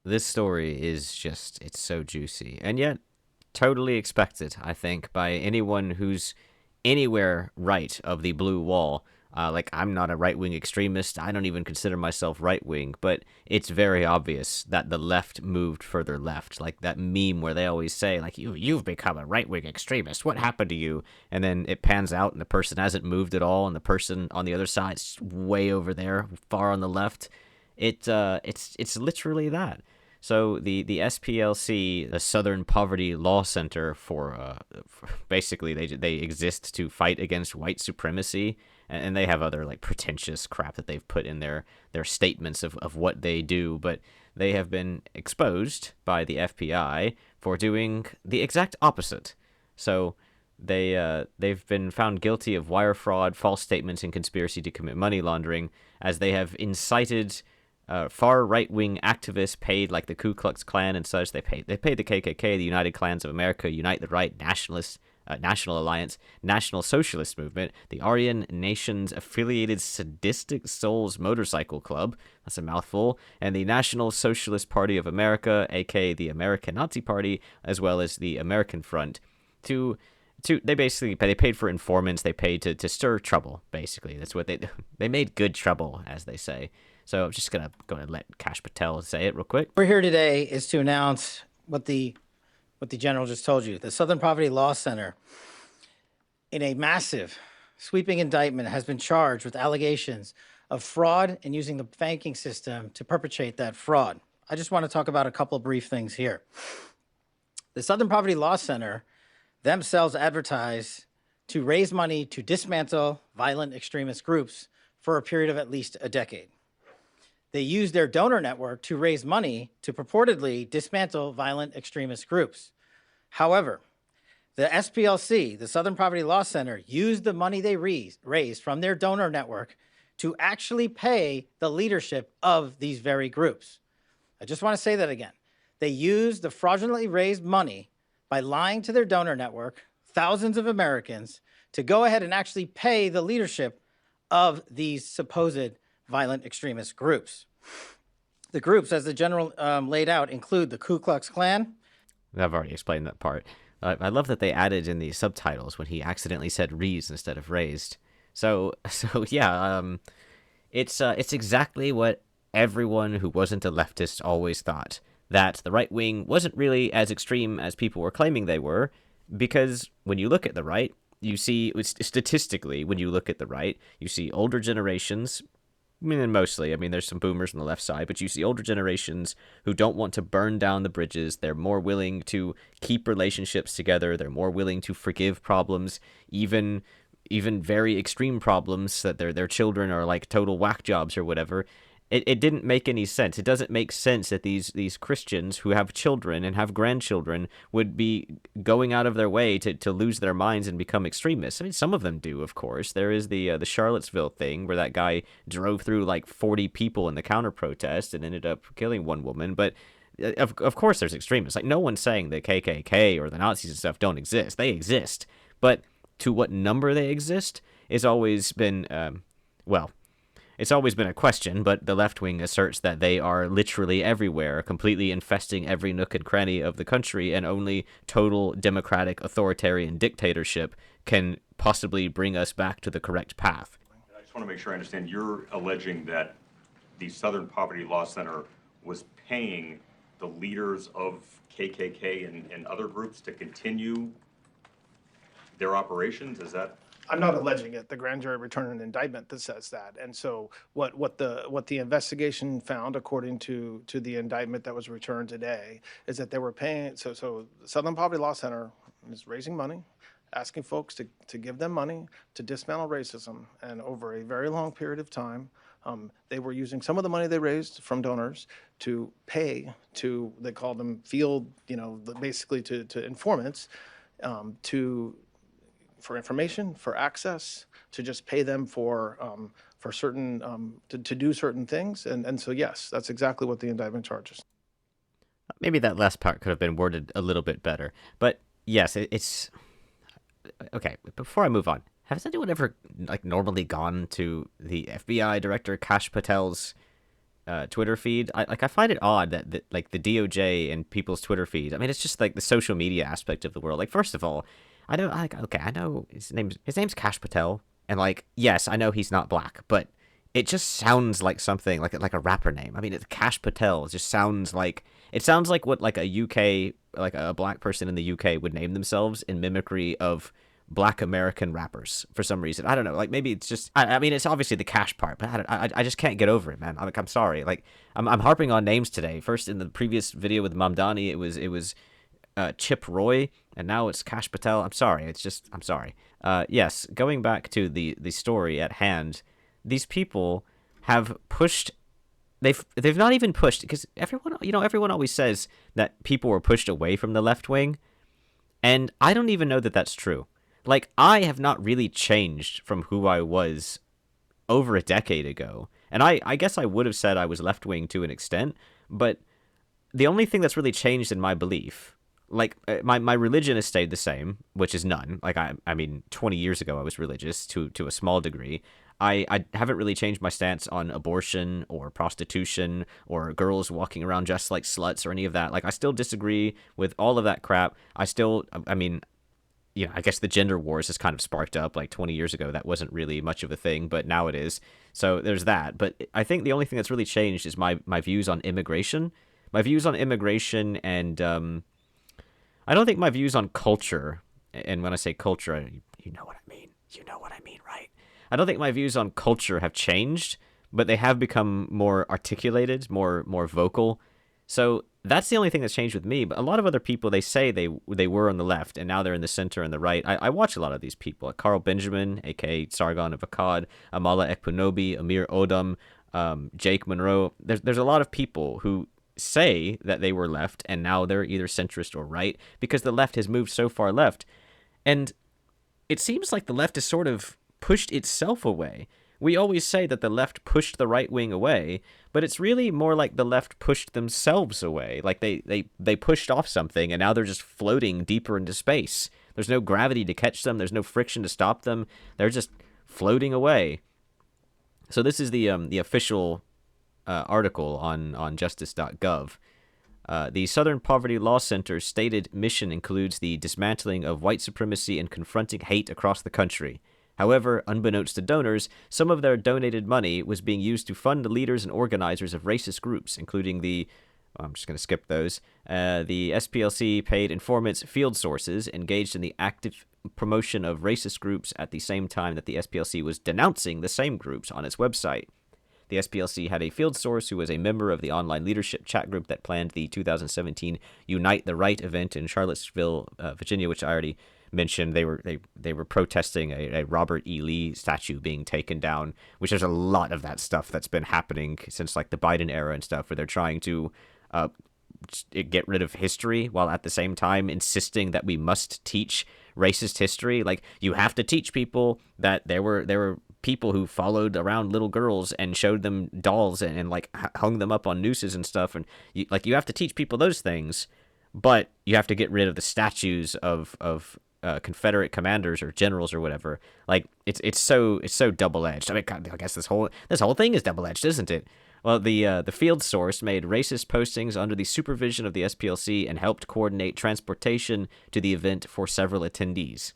This story is just, it's so juicy. And yet, totally expected, I think, by anyone who's anywhere right of the blue wall. Like, I'm not a right wing extremist. I don't even consider myself right wing, but it's very obvious that the left moved further left. Like that meme where they always say, like, you've become a right wing extremist. What happened to you? And then it pans out, and the person hasn't moved at all, and the person on the other side's way over there, far on the left. It's literally that. So the SPLC, the Southern Poverty Law Center, basically they exist to fight against white supremacy, and they have other like pretentious crap that they've put in their statements of what they do, but they have been exposed by the FBI for doing the exact opposite. So they've been found guilty of wire fraud, false statements, and conspiracy to commit money laundering, as they have incited far right wing activists paid like the Ku Klux Klan and such. They paid the KKK, the United Klans of America, Unite the Right, National Alliance, National Socialist Movement, the Aryan Nations Affiliated Sadistic Souls Motorcycle Club, that's a mouthful, and the National Socialist Party of America, aka the American Nazi Party, as well as the American Front, to they paid for informants. They paid to stir trouble. Basically, that's what they made good trouble, as they say. So I'm just gonna let Cash Patel say it real quick. We're here today is to announce what the general just told you. The Southern Poverty Law Center, in a massive, sweeping indictment, has been charged with allegations of fraud and using the banking system to perpetrate that fraud. I just want to talk about a couple of brief things here. The Southern Poverty Law Center themselves advertise to raise money to dismantle violent extremist groups for a period of at least a decade. They use their donor network to raise money to purportedly dismantle violent extremist groups. However, the SPLC, the Southern Poverty Law Center, used the money they raised from their donor network to actually pay the leadership of these very groups. I just want to say that again. They used the fraudulently raised money by lying to their donor network, thousands of Americans, to go ahead and actually pay the leadership of these supposed violent extremist groups. The groups, as the general laid out, include the Ku Klux Klan. I've already explained that part. I love that they added in the subtitles when he accidentally said "rees" instead of "raised." So yeah, it's exactly what everyone who wasn't a leftist always thought, that the right wing wasn't really as extreme as people were claiming they were, because when you look at the right, you see statistically, when you look at the right, you see older generations. I mean, mostly. I mean, there's some boomers on the left side, but you see older generations who don't want to burn down the bridges. They're more willing to keep relationships together. They're more willing to forgive problems, even very extreme problems that their children are like total whack jobs or whatever. It didn't make any sense. It doesn't make sense that these Christians who have children and have grandchildren would be going out of their way to lose their minds and become extremists. I mean, some of them do, of course. There is the Charlottesville thing where that guy drove through like 40 people in the counter protest and ended up killing one woman. But of course, there's extremists. Like, no one's saying the KKK or the Nazis and stuff don't exist. They exist, but to what number they exist has always been well. It's always been a question, but the left wing asserts that they are literally everywhere, completely infesting every nook and cranny of the country, and only total democratic authoritarian dictatorship can possibly bring us back to the correct path. I just want to make sure I understand. You're alleging that the Southern Poverty Law Center was paying the leaders of KKK and other groups to continue their operations? Is that? I'm not alleging it. The grand jury returned an indictment that says that. And so what the investigation found, according to the indictment that was returned today, is that they were paying. So the Southern Poverty Law Center is raising money, asking folks to give them money to dismantle racism. And over a very long period of time, they were using some of the money they raised from donors to pay to, they called them field, basically to informants, for information, for access, to just pay them for certain to do certain things, and so yes, that's exactly what the indictment charges. Maybe that last part could have been worded a little bit better, but yes, it's okay. Before I move on, has anyone ever like normally gone to the FBI director Cash Patel's Twitter feed. I find it odd that like the DOJ and people's Twitter feed. I mean, it's just like the social media aspect of the world. Like, first of all, I know, like, okay, I know his name's Kash Patel, and like, yes, I know he's not black, but it just sounds like something like a rapper name. I mean, it's Kash Patel. It just sounds like what like a UK, like a black person in the UK would name themselves in mimicry of black American rappers for some reason. I don't know. Like, maybe it's just, I mean, it's obviously the Cash part, but I just can't get over it, man. I'm sorry. Like, I'm harping on names today. First, in the previous video with Mamdani, it was Chip Roy, and now it's Kash Patel. I'm sorry. I'm sorry. Yes, going back to the story at hand, these people have pushed. They've not even pushed, because everyone always says that people were pushed away from the left wing, and I don't even know that that's true. Like, I have not really changed from who I was over a decade ago. And I guess I would have said I was left-wing to an extent, but the only thing that's really changed in my belief, like, my religion has stayed the same, which is none. Like, I mean, 20 years ago I was religious to a small degree. I haven't really changed my stance on abortion or prostitution or girls walking around just like sluts or any of that. Like, I still disagree with all of that crap. I mean, I guess the gender wars has kind of sparked up. Like 20 years ago, that wasn't really much of a thing, but now it is. So there's that. But I think the only thing that's really changed is my views on immigration. My views on immigration, and I don't think my views on culture, and when I say culture, you know what I mean. You know what I mean, right? I don't think my views on culture have changed, but they have become more articulated, more vocal. So that's the only thing that's changed with me. But a lot of other people, they say they were on the left, and now they're in the center and the right. I watch a lot of these people, like Carl Benjamin, aka Sargon of Akkad, Amala Ekpunobi, Amir Odom, Jake Monroe. There's a lot of people who say that they were left, and now they're either centrist or right, because the left has moved so far left. And it seems like the left has sort of pushed itself away. We always say that the left pushed the right wing away, but it's really more like the left pushed themselves away. Like they pushed off something, and now they're just floating deeper into space. There's no gravity to catch them. There's no friction to stop them. They're just floating away. So this is the official article on justice.gov. The Southern Poverty Law Center's stated mission includes the dismantling of white supremacy and confronting hate across the country. However, unbeknownst to donors, some of their donated money was being used to fund the leaders and organizers of racist groups, including I'm just going to skip those. The SPLC paid informants field sources engaged in the active promotion of racist groups at the same time that the SPLC was denouncing the same groups on its website. The SPLC had a field source who was a member of the online leadership chat group that planned the 2017 Unite the Right event in Charlottesville, Virginia, which I already mentioned. They were protesting a Robert E. Lee statue being taken down, which there's a lot of that stuff that's been happening since like the Biden era and stuff, where they're trying to get rid of history while at the same time insisting that we must teach racist history. Like, you have to teach people that there were people who followed around little girls and showed them dolls and like hung them up on nooses and stuff, and you have to teach people those things, but you have to get rid of the statues of Confederate commanders or generals or whatever. Like, it's so double-edged. I mean, God, I guess this whole thing is double-edged, isn't it? Well, the field source made racist postings under the supervision of the SPLC and helped coordinate transportation to the event for several attendees.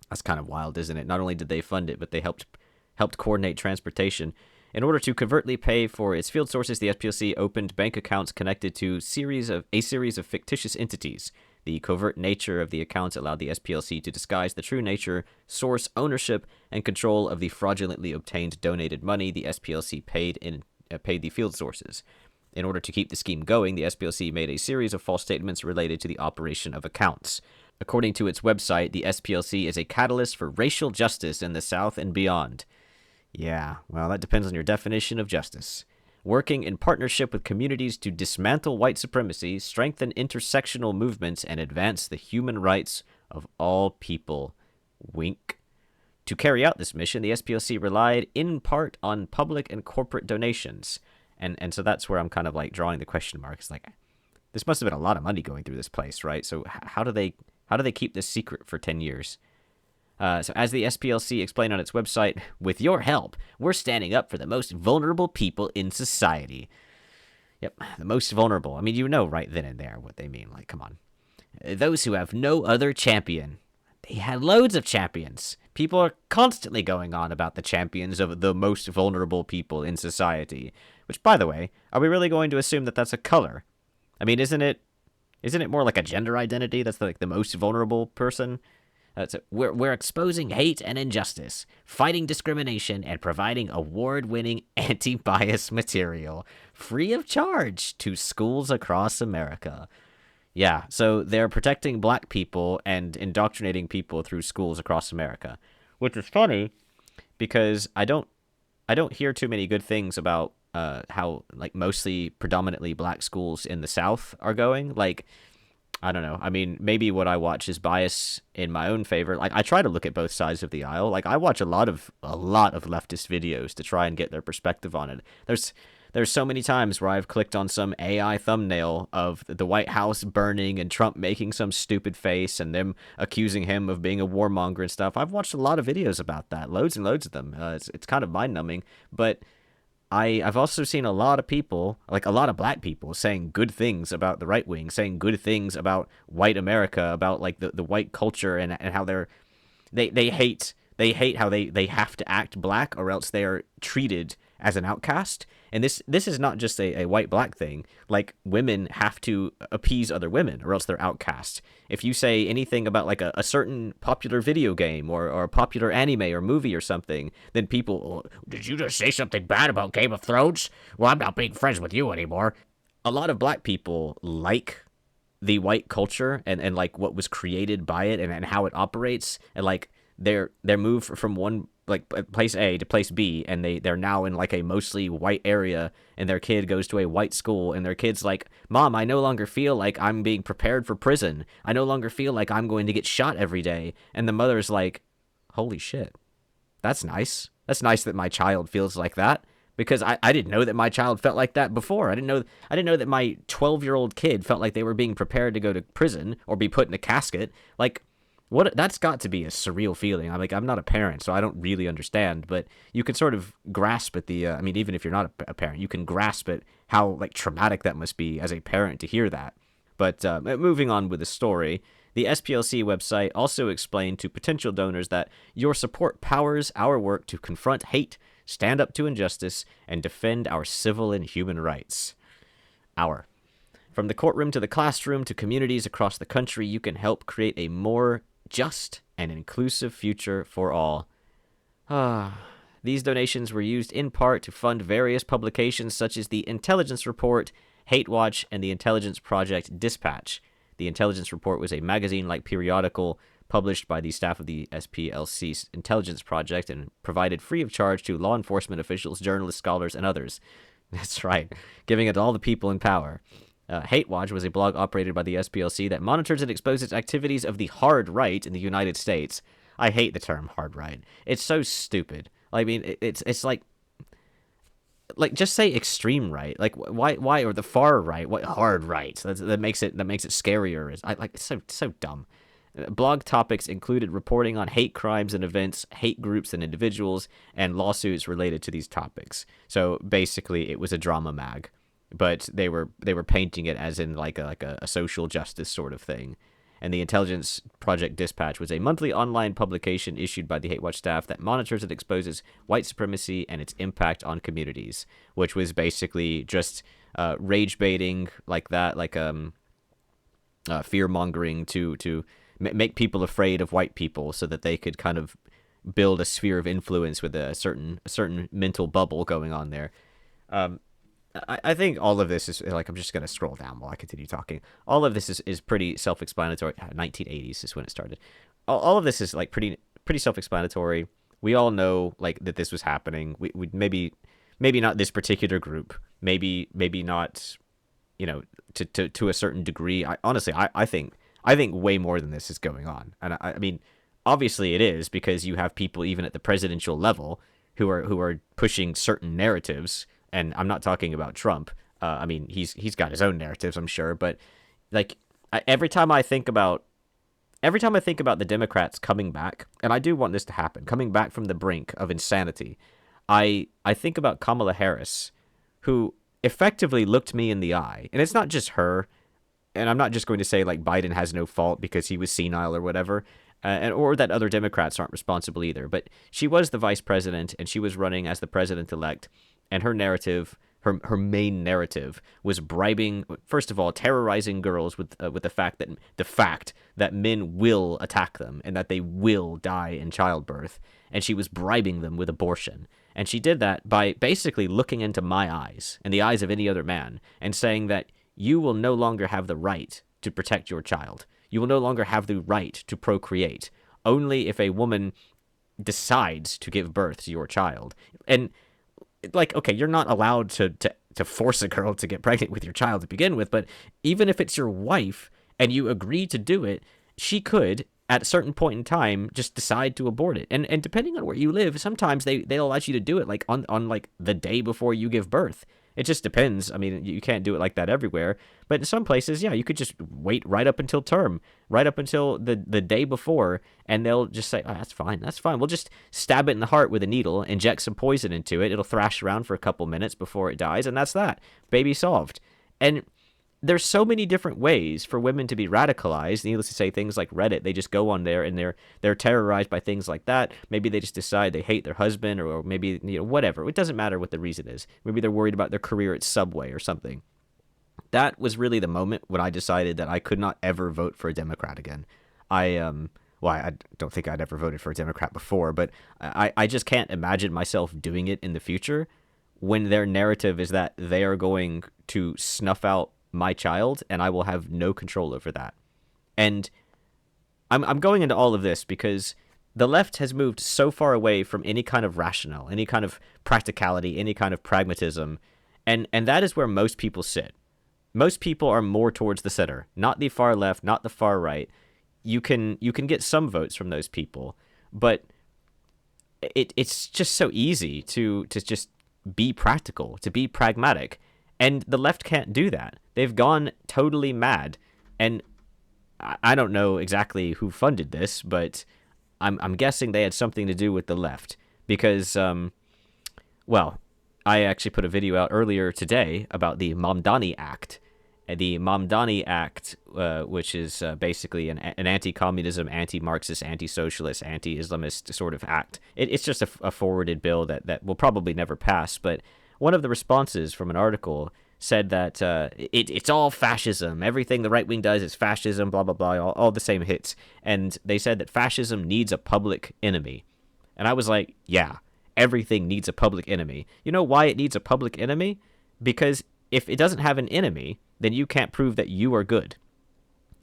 That's kind of wild, isn't it? Not only did they fund it, but they helped coordinate transportation. In order to covertly pay for its field sources, the SPLC opened bank accounts connected to a series of fictitious entities. The covert nature of the accounts allowed the SPLC to disguise the true nature, source, ownership, and control of the fraudulently obtained donated money the SPLC paid the field sources. In order to keep the scheme going, the SPLC made a series of false statements related to the operation of accounts. According to its website, the SPLC is a catalyst for racial justice in the South and beyond. Yeah, well, that depends on your definition of justice. Working in partnership with communities to dismantle white supremacy, strengthen intersectional movements, and advance the human rights of all people. Wink. To carry out this mission, the SPLC relied in part on public and corporate donations. And so that's where I'm kind of like drawing the question mark. It's like, this must have been a lot of money going through this place, right? So how do they keep this secret for 10 years? So as the SPLC explained on its website, with your help, we're standing up for the most vulnerable people in society. Yep, the most vulnerable. I mean, you know right then and there what they mean. Like, come on. Those who have no other champion. They had loads of champions. People are constantly going on about the champions of the most vulnerable people in society. Which, by the way, are we really going to assume that that's a color? I mean, isn't it more like a gender identity? That's like the most vulnerable person. We're exposing hate and injustice, fighting discrimination, and providing award-winning anti-bias material free of charge to schools across America. Yeah, so they're protecting black people and indoctrinating people through schools across America, which is funny because I don't hear too many good things about how like mostly predominantly black schools in the South are going. Like, I don't know. I mean, maybe what I watch is bias in my own favor. Like, I try to look at both sides of the aisle. Like, I watch a lot of leftist videos to try and get their perspective on it. There's so many times where I've clicked on some AI thumbnail of the White House burning and Trump making some stupid face and them accusing him of being a warmonger and stuff. I've watched a lot of videos about that, loads and loads of them. It's kind of mind numbing, but I've also seen a lot of people, like a lot of black people, saying good things about the right wing, saying good things about white America, about like the white culture and how they hate how they have to act black or else they are treated as an outcast. And this is not just a white black thing. Like, women have to appease other women or else they're outcast. If you say anything about like a certain popular video game or a popular anime or movie or something, then people, oh, did you just say something bad about Game of Thrones? Well, I'm not being friends with you anymore. A lot of black people like the white culture and like what was created by it and how it operates, and like their move from one like place A to place B, and they're now in like a mostly white area, and their kid goes to a white school, and their kid's like, Mom, I no longer feel like I'm being prepared for prison. I no longer feel like I'm going to get shot every day. And the mother's like, holy shit, that's nice. That's nice that my child feels like that, because I didn't know that my child felt like that before. I didn't know that my 12-year-old kid felt like they were being prepared to go to prison or be put in a casket. Like, what, that's got to be a surreal feeling. I'm not a parent, so I don't really understand, but you can sort of grasp at the, I mean, even if you're not a parent, you can grasp at how like traumatic that must be as a parent to hear that. But moving on with the story, the SPLC website also explained to potential donors that your support powers our work to confront hate, stand up to injustice, and defend our civil and human rights. From the courtroom to the classroom to communities across the country, you can help create a more just and inclusive future for all. These donations were used in part to fund various publications such as the Intelligence Report, Hate Watch, and the Intelligence Project Dispatch. The Intelligence Report was a magazine-like periodical published by the staff of the SPLC Intelligence Project and provided free of charge to law enforcement officials, journalists, scholars, and others. That's right, giving it to all the people in power. Hate Watch was a blog operated by the SPLC that monitors and exposes activities of the hard right in the United States. I hate the term hard right. It's so stupid. I mean, it's like just say extreme right. Like why or the far right? What hard right? That makes it scarier. It's so dumb. Blog topics included reporting on hate crimes and events, hate groups and individuals, and lawsuits related to these topics. So basically, it was a drama mag, but they were painting it as in like a social justice sort of thing. And the Intelligence Project Dispatch was a monthly online publication issued by the Hate Watch staff that monitors and exposes white supremacy and its impact on communities, which was basically just rage baiting like that, like fear mongering to make people afraid of white people so that they could kind of build a sphere of influence with a certain mental bubble going on there. I think all of this is, like, I'm just going to scroll down while I continue talking. All of this is pretty self-explanatory. 1980s is when it started. All of this is, like, pretty self-explanatory. We all know, like, that this was happening. We maybe not this particular group. Maybe not, you know, to a certain degree. Honestly, I think way more than this is going on. And I mean, obviously it is, because you have people even at the presidential level who are pushing certain narratives. And I'm not talking about Trump. I mean, he's got his own narratives, I'm sure. But like every time I think about every time I think about the Democrats coming back, and I do want this to happen, coming back from the brink of insanity, I think about Kamala Harris, who effectively looked me in the eye. And it's not just her, and I'm not just going to say like Biden has no fault because he was senile or whatever, or that other Democrats aren't responsible either. But she was the vice president, and she was running as the president-elect, and her narrative, her main narrative, was bribing, first of all, terrorizing girls with the fact that men will attack them and that they will die in childbirth, and she was bribing them with abortion. And she did that by basically looking into my eyes and the eyes of any other man and saying that you will no longer have the right to protect your child. You will no longer have the right to procreate. Only if a woman decides to give birth to your child. And, like, okay, you're not allowed to force a girl to get pregnant with your child to begin with, but even if it's your wife and you agree to do it, she could, at a certain point in time, just decide to abort it. And depending on where you live, sometimes they'll allow you to do it like on like the day before you give birth. It just depends. I mean, you can't do it like that everywhere. But in some places, yeah, you could just wait right up until term, right up until the day before, and they'll just say, oh, that's fine. We'll just stab it in the heart with a needle, inject some poison into it. It'll thrash around for a couple minutes before it dies, and that's that. Baby solved. And there's so many different ways for women to be radicalized. Needless to say, things like Reddit, they just go on there and they're terrorized by things like that. Maybe they just decide they hate their husband, or maybe, whatever. It doesn't matter what the reason is. Maybe they're worried about their career at Subway or something. That was really the moment when I decided that I could not ever vote for a Democrat again. I don't think I'd ever voted for a Democrat before, but I just can't imagine myself doing it in the future when their narrative is that they are going to snuff out my child, and I will have no control over that. And I'm going into all of this because the left has moved so far away from any kind of rationale, any kind of practicality, any kind of pragmatism, and that is where most people sit. Most people are more towards the center, not the far left, not the far right. You can get some votes from those people, but it's just so easy to just be practical, to be pragmatic. And the left can't do that. They've gone totally mad. And I don't know exactly who funded this, but I'm guessing they had something to do with the left. Because, I actually put a video out earlier today about the Mamdani Act. The Mamdani Act, which is basically an anti-communism, anti-Marxist, anti-socialist, anti-Islamist sort of act. It's just a forwarded bill that will probably never pass, but one of the responses from an article said that it's all fascism. Everything the right wing does is fascism, blah, blah, blah, all the same hits. And they said that fascism needs a public enemy. And I was like, yeah, everything needs a public enemy. You know why it needs a public enemy? Because if it doesn't have an enemy, then you can't prove that you are good.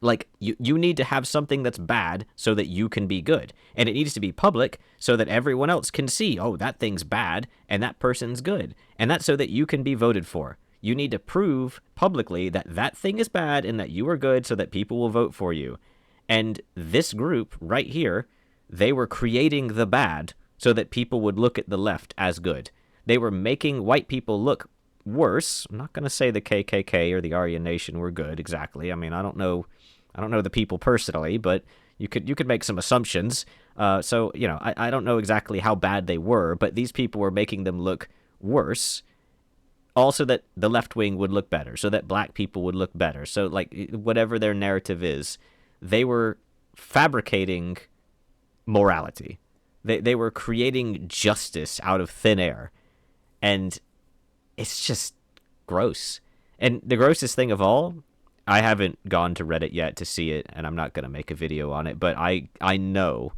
Like, you need to have something that's bad so that you can be good. And it needs to be public so that everyone else can see, oh, that thing's bad and that person's good. And that's so that you can be voted for. You need to prove publicly that that thing is bad and that you are good so that people will vote for you. And this group right here, they were creating the bad so that people would look at the left as good. They were making white people look worse. I'm not going to say the KKK or the Aryan Nation were good exactly. I mean, I don't know the people personally, but you could make some assumptions. So, I don't know exactly how bad they were, but these people were making them look worse, also that the left wing would look better, so that black people would look better. So, like, whatever their narrative is, they were fabricating morality. They were creating justice out of thin air. And it's just gross. And the grossest thing of all, I haven't gone to Reddit yet to see it, and I'm not going to make a video on it, but I know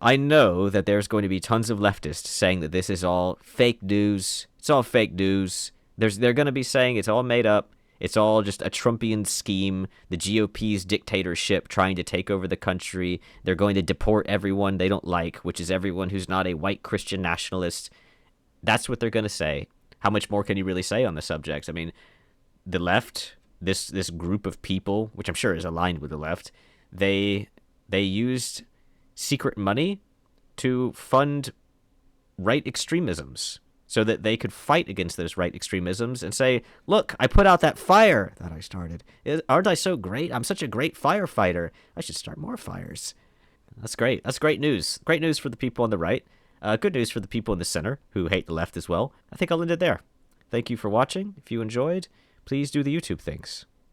that there's going to be tons of leftists saying that this is all fake news. It's all fake news. They're going to be saying it's all made up. It's all just a Trumpian scheme, the GOP's dictatorship trying to take over the country. They're going to deport everyone they don't like, which is everyone who's not a white Christian nationalist. That's what they're going to say. How much more can you really say on the subject? I mean, the left, this group of people, which I'm sure is aligned with the left, they used secret money to fund right extremisms. so that they could fight against those right extremisms and say, look, I put out that fire that I started. Aren't I so great? I'm such a great firefighter. I should start more fires. That's great. That's great news. Great news for the people on the right. Good news for the people in the center who hate the left as well. I think I'll end it there. Thank you for watching. If you enjoyed, please do the YouTube things.